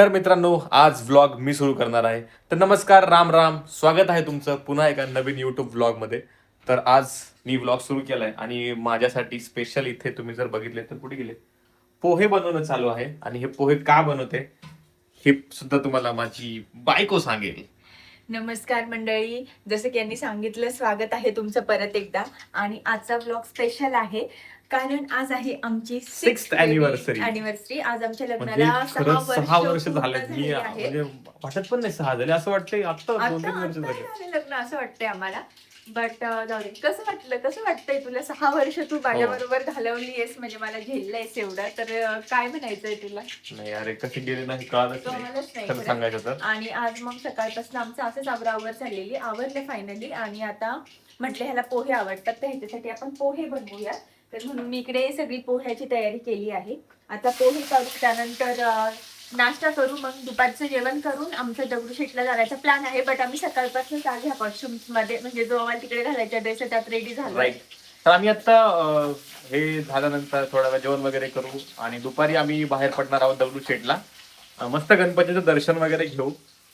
तर मित्रांनो, आज व्लॉग मी सुरू करणार आहे. तर नमस्कार, राम राम, स्वागत आहे तुमचं पुन्हा एका नवीन युट्यूब व्लॉगमध्ये. तर आज मी व्लॉग सुरू केलाय आणि माझ्यासाठी स्पेशल इथे तुम्ही जर बघितले तर कुठे गेले, पोहे बनवणं चालू आहे. आणि हे पोहे का बनवते हे सुद्धा तुम्हाला माझी बायको सांगेल. नमस्कार मंडळी, जसं की यांनी सांगितलं, स्वागत आहे तुमचं परत एकदा. आणि आजचा व्लॉग स्पेशल आहे कारण आज आहे आमची 6th anniversary. आज आमच्या म्हणजे लग्नाला खरंच 6 वर्ष पूर्ण झाले. मी आहे. म्हणजे वाटत पण नाही 6 झाले, असं वाटतंय आता 2-3 वर्ष आता झाले. झालं लग्न असं वाटतंय आम्हाला. बट जाऊ दे, कसं वाटतंय तुला 6 वर्ष तू माझ्या बरोबर घालवलीयस, म्हणजे मला झेललंयस एवढं, तर काय म्हणायचंय तुला? नाही अरे, कसे गेले नाही कळालंच कळालंच नाही नाही खरं खरं. सांगायचं तर. आणि आज मग सकाळपासून आमचं असंच आवरले फायनली. आणि आता म्हटलं ह्याला पोहे आवडतात, तर ह्याच्यासाठी आपण पोहे बनवूया. तर म्हणून मी इकडे सगळी पोह्याची तयारी केली आहे. आता पोहे करू, त्यानंतर नाश्ता करू, मग दुपारचं जेवण करून आमचं दगडूशेठला जाण्याचा प्लॅन आहे. बट आम्ही सकाळपासून आज ह्या कॉस्ट्युम्स मध्ये, म्हणजे जो आम्हाला तिकडे घालायचा ड्रेस आहे त्यात रेडी झालो. राईट. तर आम्ही आता हे झाल्यानंतर थोडा वेळ जेवण वगैरे करू आणि दुपारी आम्ही बाहेर पडणार आहोत दगडूशेठला. मस्त गणपतीचं दर्शन वगैरे घेऊ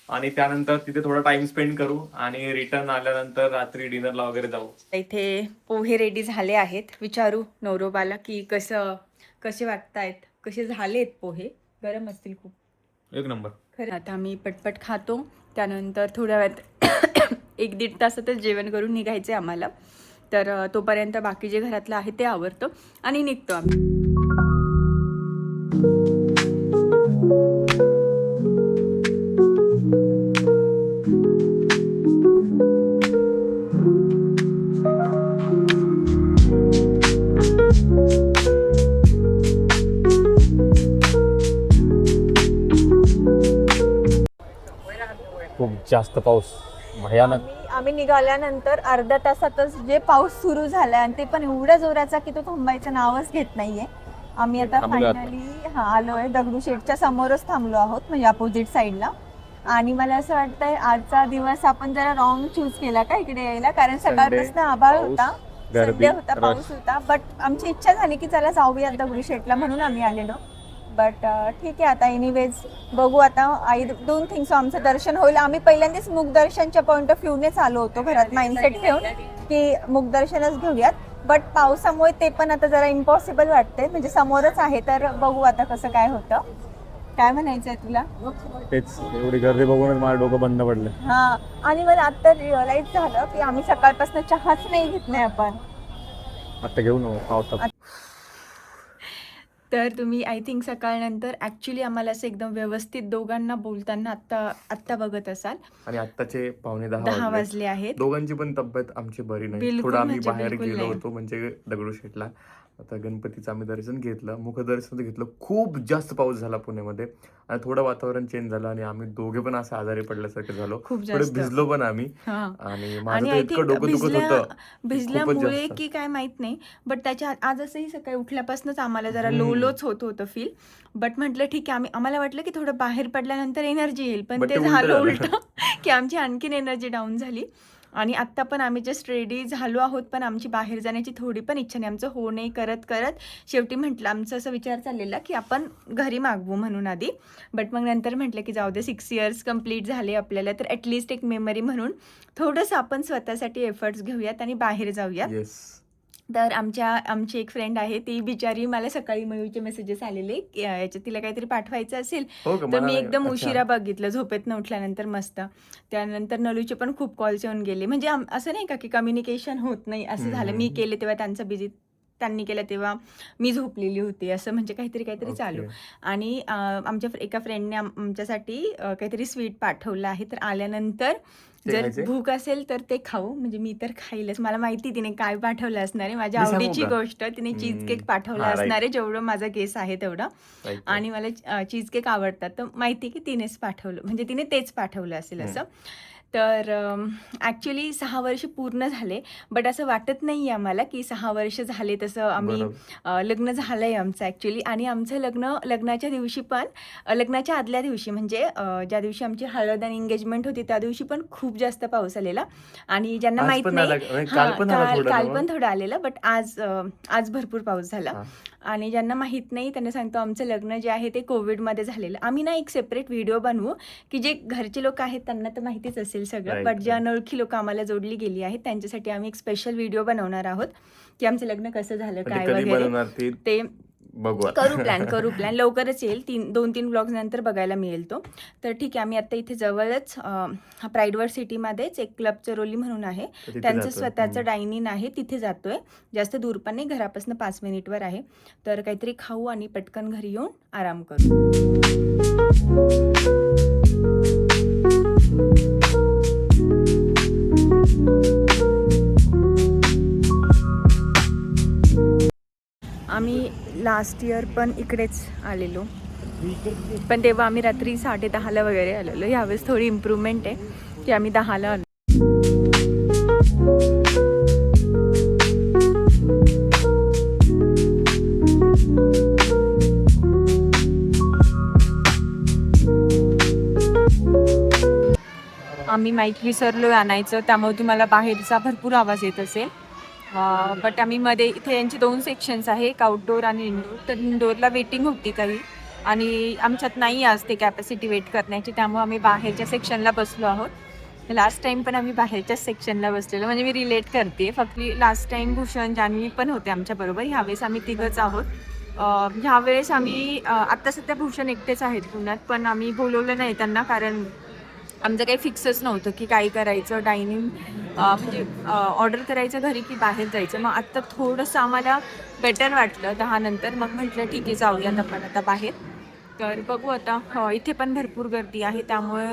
आणि त्यानंतर तिथे थोडा टाइम स्पेंड करू आणि रिटर्न आल्यानंतर रात्री डिनरला वगैरे जाऊ. इथे पोहे रेडी झाले आहेत. विचारू नवरोबाला की कसे वाटतायत, कसे झालेत पोहे. गरम असतील खूप. एक नंबर. खरं आता आम्ही पटपट खातो, त्यानंतर थोड्या वेळात 1-1.5 तासातच जेवण करून निघायचे आम्हाला. तर तोपर्यंत बाकी जे घरातलं आहे ते आवरतो आणि निघतो आम्ही. खूप जास्त पाऊस, भयानक. आम्ही निघाल्यानंतर अर्ध्या तासातच जे पाऊस सुरू झालाय, आणि ते पण एवढ्या जोराचा की तो थांबायचं नावच घेत नाहीये. आम्ही आता फायनली आलोय, दगडूशेठच्या समोरच थांबलो आहोत, म्हणजे अपोजिट साईडला. आणि मला असं वाटतंय आजचा दिवस आपण जरा रॉंग चूज केला का इकडे यायला, कारण सकाळपासून आभाळ होता, संडे होता, पाऊस होता. बट आमची इच्छा झाली की चला जाऊया दगडूशेठला, म्हणून आम्ही आलेलो. बट ठीक आहे, आता एनिवेज बघू. आता 2 थिंग्स, आमचं दर्शन होईल. आम्ही पहिल्यांदाच मुखदर्शनच्या पॉईंट ऑफ व्ह्यूनेच आलो होतो, घरात माइंडसेट ठेवून की मुखदर्शनच घेऊयात. बट पावसामुळे ते पण आता जरा इम्पॉसिबल वाटते, म्हणजे समोरच आहे. तर बघू आता कसं काय होतं. काय म्हणायचंय तुला? तेच, एवढी गर्दी बघूनच माझं डोकं बंद पडलं. हा, आणि मला आता रिअलाइज झालं की आम्ही सकाळपासून चहाच नाही घेतलाय आपण. आता घेऊ ना पावसात. तर तुम्ही आय थिंक सकाळनंतर ॲक्च्युली आम्हाला असं एकदम व्यवस्थित दोघांना बोलताना आत्ता बघत असाल. आणि आत्ताचे 9:45 वाजले आहेत. दोघांची पण तब्येत आमची बरी नाही. बिलकुल थोडं आम्ही म्हणजे बाहेर बिलकुल गेलो नाही. होतो, म्हणजे दगडूशेठला. आता गणपतीचं आम्ही दर्शन घेतलं, मुखदर्शन घेतलं. खूप जास्त पाऊस झाला पुण्यामध्ये आणि थोडं वातावरण चेंज झालं आणि आम्ही दोघे पण असं आजारी पडल्यासारखं झालो. थोडं भिजलो पण आम्ही. आणि माझं तर इतकं डोकं दुखत होतं भिजल्यामुळे की काय माहित नाही. बट त्याच्या आज असंही सकाळी उठल्यापासूनच आम्हाला जरा लोच होतं फील. बट म्हटलं ठीक आहे, आम्हाला वाटलं की थोडं बाहेर पडल्यानंतर एनर्जी येईल, पण ते झालं उलट की आमची आणखीन एनर्जी डाऊन झाली. आणि आत्ता पण आम्ही जस्ट रेडी झालो आहोत, पण आमची बाहेर जाण्याची थोडी पण इच्छा नाही. आमचं हो नाही करत शेवटी म्हटलं, आमचं असं विचार चाललेला की आपण घरी मागवू म्हणून आधी. बट मग नंतर म्हटलं की जाऊ दे, 6 इयर्स कंप्लीट झाले आपल्याला, तर ॲटलिस्ट एक मेमरी म्हणून थोडंसं आपण स्वतःसाठी एफर्ट्स घेऊयात आणि बाहेर जाऊयात. तर आमची एक फ्रेंड आहे, ती बिचारी, मला सकाळी मयूरचे मेसेजेस आलेले याच्यात तिला काहीतरी पाठवायचं असेल, तर मी एकदम उशिरा बघितलं, झोपेतनं उठल्यानंतर मस्त. त्यानंतर नलूचे पण खूप कॉल्स येऊन गेले, म्हणजे असं नाही का की कम्युनिकेशन होत नाही असं झालं. मी केले तेव्हा त्यांचं बिझी, त्यांनी केलं तेव्हा मी झोपलेली होती, असं म्हणजे काहीतरी चालू. आणि आमच्या एका फ्रेंडने आमच्यासाठी काहीतरी स्वीट पाठवलं आहे. तर आल्यानंतर जर भूक असेल तर ते खाऊ, म्हणजे मी तर खाईलच. मला माहिती तिने काय पाठवलं असणार आहे, माझ्या आवडीची गोष्ट. तिने चीज केक पाठवला असणार आहे, जेवढं माझा गेस आहे तेवढं. आणि मला चीज केक आवडतात, तर माहिती की तिनेच पाठवलं, म्हणजे तिने तेच पाठवलं असेल असं. तर ॲक्च्युली 6 वर्ष पूर्ण झाले, बट असं वाटत नाही आहे आम्हाला की 6 वर्ष झाले. तसं आम्ही लग्न झालं आहे आमचं ॲक्च्युली. आणि आमचं लग्नाच्या दिवशी पण, लग्नाच्या आदल्या दिवशी, म्हणजे ज्या दिवशी आमची हळद आणि एंगेजमेंट होती त्या दिवशी पण खूप जास्त पाऊस आलेला. आणि ज्यांना माहीत नाही, काल पण थोडं आलेलं, बट आज भरपूर पाऊस झाला. आणि ज्यांना माहीत नाही त्यांना सांगतो आमचं लग्न जे आहे ते कोविडमध्ये झालेलं. आम्ही ना एक सेपरेट व्हिडिओ बनवू की जे घरचे लोक आहेत त्यांना तर माहितीच असेल सगळं, Right, बट जे right. अनोळखी लोक आम्हाला जोडली गेली आहेत त्यांच्यासाठी आम्ही एक स्पेशल व्हिडिओ बनवणार आहोत की आमचं लग्न कसं झालं पण ते काय कधी वगैरे. बनवणार ते बघू करू प्लॅन लवकरच येईल. 2-3 ब्लॉग्स नंतर बघायला मिळेल तो. तर ठीक आहे, आम्ही आता इथे जवळच प्राईडवर्ड सिटीमध्येच एक क्लब चरोली म्हणून आहे, तिथे त्यांचं जातोय. स्वतःचं डायनिंग आहे, तिथे जातोय. जास्त दूर पण नाही, घरापासून 5 मिनिटवर आहे. तर काहीतरी खाऊ आणि पटकन घरी येऊन आराम करू. आम्ही लास्ट इयर पण इकडेच आलेलो, पण तेव्हा आम्ही रात्री 10:30ला वगैरे आलेलो. यावेळेस थोडी इम्प्रूव्हमेंट आहे की आम्ही 10ला आलो. आम्ही माईक विसरलो आणायचं, त्यामुळे तुम्हाला बाहेरचा भरपूर आवाज येत असेल. बट आम्ही मध्ये इथे यांचे 2 सेक्शन्स आहे, एक आउटडोअर आणि इनडोअर. तर इनडोअरला वेटिंग होती काही आणि आमच्यात नाही आज ते कॅपॅसिटी वेट करण्याची, त्यामुळे आम्ही बाहेरच्या सेक्शनला बसलो आहोत. लास्ट टाइम पण आम्ही बाहेरच्याच सेक्शनला बसलेलो, म्हणजे मी रिलेट करते. फक्त लास्ट टाइम भूषण जान्हवी पण होते आमच्याबरोबर, ह्यावेळेस आम्ही तिघंच आहोत. ह्यावेळेस आम्ही आत्ता सध्या भूषण एकटेच आहेत पुण्यात, पण आम्ही बोलवलं नाही त्यांना कारण आमचं काही फिक्सच नव्हतं की काय करायचं, डायनिंग म्हणजे ऑर्डर करायचं घरी की बाहेर जायचं. मग आत्ता थोडंसं आम्हाला बेटर वाटलं 10 नंतर, मग म्हटलं ठीक आहे जाऊयात आपण आता बाहेर. तर बघू आता. इथे पण भरपूर गर्दी आहे, त्यामुळे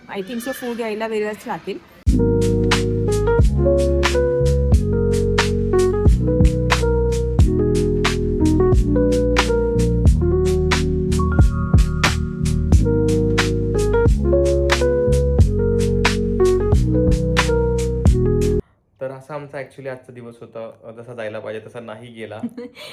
आय थिंक सो फूड यायला वेळच लागेल. तर असा आमचा ऍक्च्युली आजचा दिवस होता. जसा जायला पाहिजे तसा नाही गेला.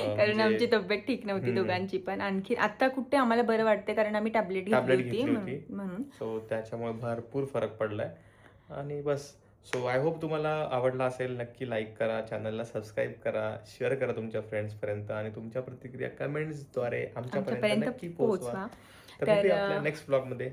कारण आमची तब्येत ठीक नव्हती दोघांची पण. आणखी आता कुठे आम्हाला बरं वाटते कारण आम्ही टॅबलेट घेतली होती म्हणून. सो त्याच्यामुळे भरपूर फरक पडलाय आणि बस. सो आय होप तुम्हाला आवडला असेल. नक्की लाईक करा, चॅनलला सबस्क्राईब करा, शेअर करा तुमच्या फ्रेंड्सपर्यंत आणि तुमच्या प्रतिक्रिया कमेंट्सद्वारे आमच्यापर्यंत नक्की पोहोचवा. तर भेटूया आपल्या नेक्स्ट ब्लॉगमध्ये.